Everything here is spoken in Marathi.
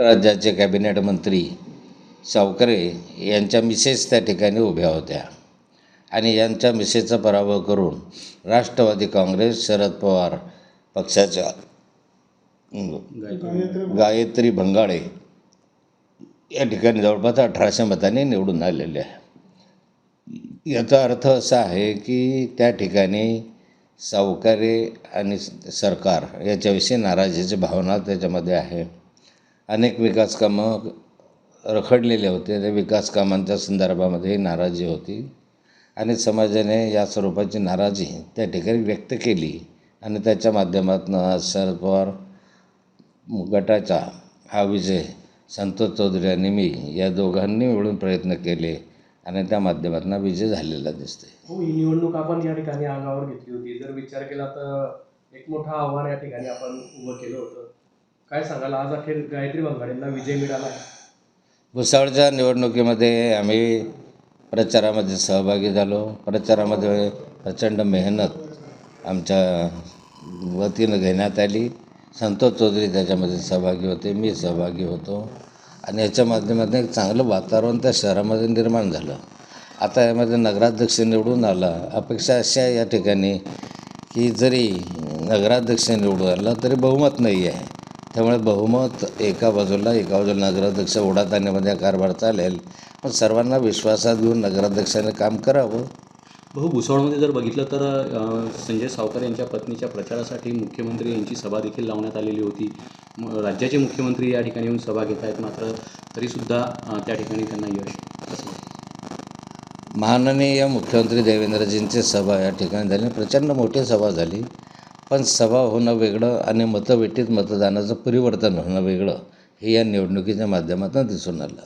राज्याचे कॅबिनेट मंत्री सावकारे यांच्या मिसेस त्या ठिकाणी उभ्या होत्या आणि यांच्या मिसेसचा पराभव करून राष्ट्रवादी काँग्रेस शरद पवार पक्षाच्या गायत्री भंगाळे या ठिकाणी जवळपास 1800 मतांनी निवडून आलेले आहे. याचा अर्थ असा आहे की त्या ठिकाणी सावकारे आणि सरकार याच्याविषयी नाराजीची भावना त्याच्यामध्ये आहे. अनेक विकास कामं रखडलेले होते. त्या विकास कामांच्या संदर्भामध्ये नाराजी होती आणि समाजाने या स्वरूपाची नाराजी त्या ठिकाणी व्यक्त केली आणि त्याच्या माध्यमातून शरद पवार गटाचा हा विजय संतोष चौधरी आणि मी या दोघांनी मिळून प्रयत्न केले आणि त्या माध्यमातून विजय झालेला दिसते. हो, ही निवडणूक आपण या ठिकाणी अंगावर घेतली होती. जर विचार केला तर एक मोठं आव्हान या ठिकाणी आपण उभं केलं होतं. काय सांगाल, आज अखेर गायत्री भंगाळेंना विजय मिळाला आहे? भुसावळच्या निवडणुकीमध्ये आम्ही प्रचारामध्ये सहभागी झालो. प्रचारामध्ये प्रचंड मेहनत आमच्या वतीनं घेण्यात आली. संतोष चौधरी त्याच्यामध्ये सहभागी होते, मी सहभागी होतो आणि याच्या माध्यमातून एक चांगलं वातावरण त्या शहरामध्ये निर्माण झालं. आता यामध्ये नगराध्यक्ष निवडून आला. अपेक्षा अशा या ठिकाणी की जरी नगराध्यक्ष निवडून आला तरी बहुमत नाही आहे. त्यामुळे बहुमत एका बाजूला नगराध्यक्ष ओढात आणण्यामध्ये कारभार चालेल, पण सर्वांना विश्वासात घेऊन नगराध्यक्षाने काम करावं. भुसावळमध्ये जर बघितलं तर संजय सावकारे यांच्या पत्नीच्या प्रचारासाठी मुख्यमंत्री यांची सभा देखील लावण्यात आलेली होती. राज्याचे मुख्यमंत्री या ठिकाणी येऊन सभा घेत आहेत, मात्र तरीसुद्धा त्या ठिकाणी त्यांना यश कसं? माननीय मुख्यमंत्री देवेंद्रजींची सभा या ठिकाणी झाली. प्रचंड मोठी सभा झाली, पण सभा होणं वेगळं आणि मतपेटीत मतदानाचं परिवर्तन होणं वेगळं हे या निवडणुकीच्या माध्यमातून दिसून आलं.